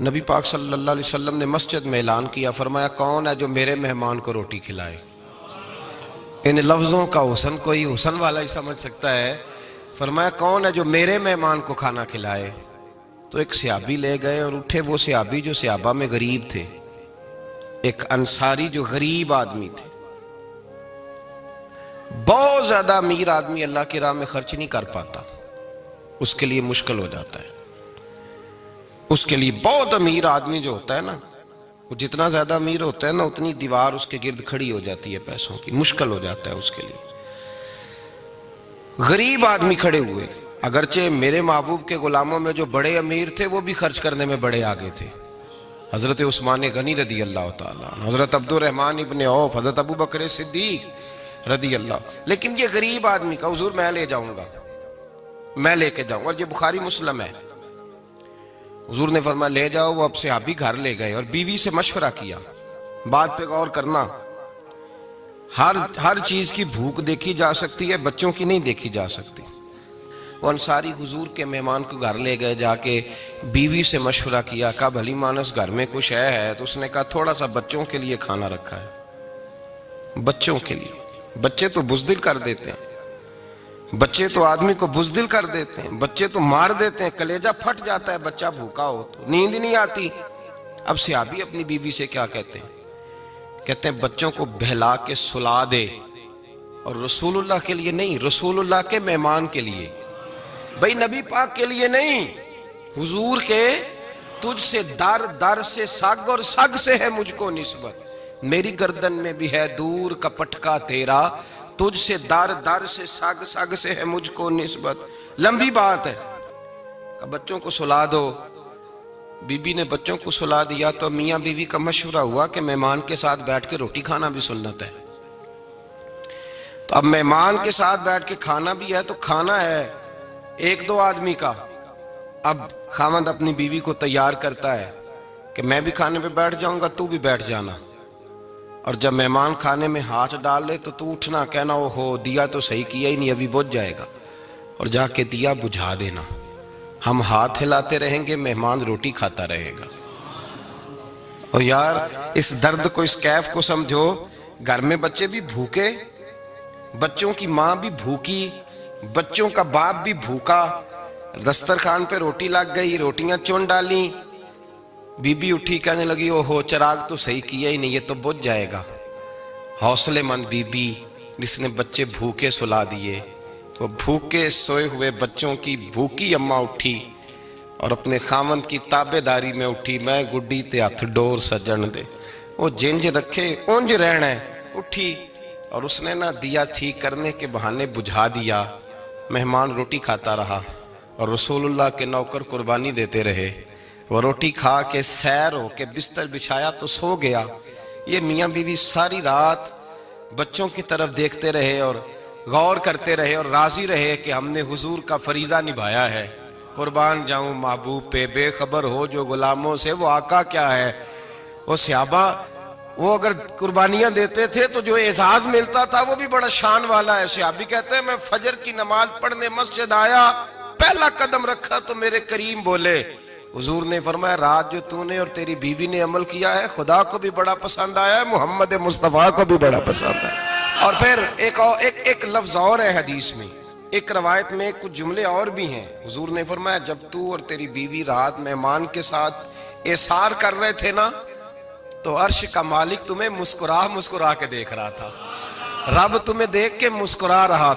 نبی پاک صلی اللہ علیہ وسلم نے مسجد میں اعلان کیا، فرمایا کون ہے جو میرے مہمان کو روٹی کھلائے؟ ان لفظوں کا حسن کوئی حسن والا ہی سمجھ سکتا ہے۔ فرمایا کون ہے جو میرے مہمان کو کھانا کھلائے؟ تو ایک صحابی لے گئے اور اٹھے وہ صحابی جو صحابہ میں غریب تھے، ایک انصاری جو غریب آدمی تھے، بہت زیادہ امیر آدمی اللہ کی راہ میں خرچ نہیں کر پاتا، اس کے لیے مشکل ہو جاتا ہے۔ اس کے لیے بہت امیر آدمی جو ہوتا ہے نا، وہ جتنا زیادہ امیر ہوتا ہے نا اتنی دیوار اس کے گرد کھڑی ہو جاتی ہے پیسوں کی، مشکل ہو جاتا ہے اس کے لیے۔ غریب آدمی کھڑے ہوئے، اگرچہ میرے محبوب کے غلاموں میں جو بڑے امیر تھے وہ بھی خرچ کرنے میں بڑے آگے تھے، حضرت عثمان غنی رضی اللہ تعالیٰ عنہ، حضرت عبد الرحمن ابن عوف، حضرت ابو بکر صدیق رضی اللہ۔ لیکن یہ غریب آدمی کا حضور میں لے جاؤں گا، میں لے کے جاؤں گا، اور یہ بخاری مسلم ہے۔ حضور نے فرمایا لے جاؤ۔ وہ اب صحابی گھر لے گئے اور بیوی سے مشورہ کیا، بات پہ غور کرنا، ہر چیز کی بھوک دیکھی جا سکتی ہے، بچوں کی نہیں دیکھی جا سکتی۔ وہ انصاری حضور کے مہمان کو گھر لے گئے، جا کے بیوی سے مشورہ کیا، کہا بھلی مانس گھر میں کچھ ہے؟ تو اس نے کہا تھوڑا سا بچوں کے لیے کھانا رکھا ہے۔ بچوں کے لیے، بچے تو بزدل کر دیتے ہیں، بچے تو آدمی کو بزدل کر دیتے ہیں، بچے تو مار دیتے ہیں، کلیجہ پھٹ جاتا ہے بچہ بھوکا ہو تو، نیند نہیں آتی۔ اب صحابی اپنی بیوی سے کیا کہتے ہیں؟ کہتے ہیں بچوں کو بہلا کے سلا دے، اور رسول اللہ کے لیے نہیں، رسول اللہ کے مہمان کے لیے، بھئی نبی پاک کے لیے نہیں، حضور کے، تجھ سے در در سے سگ اور سگ سے ہے مجھ کو نسبت، میری گردن میں بھی ہے دور کا پٹکا تیرا، تجھ سے در در سے سگ سگ سے ہے مجھ کو نسبت۔ لمبی بات ہے کہ بچوں کو سلا دو۔ بی بی نے بچوں کو سلا دیا تو میاں بیوی کا مشورہ ہوا کہ مہمان کے ساتھ بیٹھ کے روٹی کھانا بھی سنت ہے۔ تو اب مہمان کے ساتھ بیٹھ کے کھانا بھی ہے، تو کھانا ہے ایک دو آدمی کا۔ اب خاوند اپنی بیوی کو تیار کرتا ہے کہ میں بھی کھانے پہ بیٹھ جاؤں گا، تو بھی بیٹھ جانا، اور جب مہمان کھانے میں ہاتھ ڈال لے تو اٹھنا، کہنا او ہو دیا تو صحیح کیا ہی نہیں، ابھی بجھ جائے گا، اور جا کے دیا بجھا دینا۔ ہم ہاتھ ہلاتے رہیں گے، مہمان روٹی کھاتا رہے گا۔ اور یار اس درد کو، اس کیف کو سمجھو، گھر میں بچے بھی بھوکے، بچوں کی ماں بھی بھوکی، بچوں کا باپ بھی بھوکا، دسترخوان پہ روٹی لگ گئی، روٹیاں چون ڈالیں، بی بی اٹھی کہنے لگی او ہو چراغ تو صحیح کیا ہی نہیں، یہ تو بجھ جائے گا۔ حوصلے مند بی بی جس نے بچے بھوکے سلا دیے، وہ بھوکے سوئے ہوئے بچوں کی بھوکی اماں اٹھی اور اپنے خاوند کی تابع داری میں اٹھی، میں گڈی تے ہتھ ڈور سجن دے، وہ جنج رکھے اونج رہنا ہے، اٹھی اور اس نے نا دیا ٹھیک کرنے کے بہانے بجھا دیا۔ مہمان روٹی کھاتا رہا اور رسول اللہ کے نوکر قربانی دیتے رہے۔ وہ روٹی کھا کے سیر ہو کے بستر بچھایا تو سو گیا۔ یہ میاں بیوی ساری رات بچوں کی طرف دیکھتے رہے اور غور کرتے رہے اور راضی رہے کہ ہم نے حضور کا فریضہ نبھایا ہے۔ قربان جاؤں محبوب پہ، بے خبر ہو جو غلاموں سے وہ آقا کیا ہے۔ وہ صحابہ وہ اگر قربانیاں دیتے تھے تو جو اعزاز ملتا تھا وہ بھی بڑا شان والا ہے۔ صحابی کہتے ہیں میں فجر کی نماز پڑھنے مسجد آیا، پہلا قدم رکھا تو میرے کریم بولے، حضور نے فرمایا رات جو تو نے اور تیری بیوی نے عمل کیا ہے خدا کو بھی بڑا پسند آیا ہے، محمد مصطفیٰ کو بھی بڑا پسند ہے۔ اور پھر ایک لفظ اور ہے حدیث میں، ایک روایت میں کچھ جملے اور بھی ہیں۔ حضور نے فرمایا جب تو اور تیری بیوی رات مہمان کے ساتھ ایثار کر رہے تھے نا، تو عرش کا مالک تمہیں مسکرا مسکرا کے دیکھ رہا تھا، رب تمہیں دیکھ کے مسکرا رہا تھا۔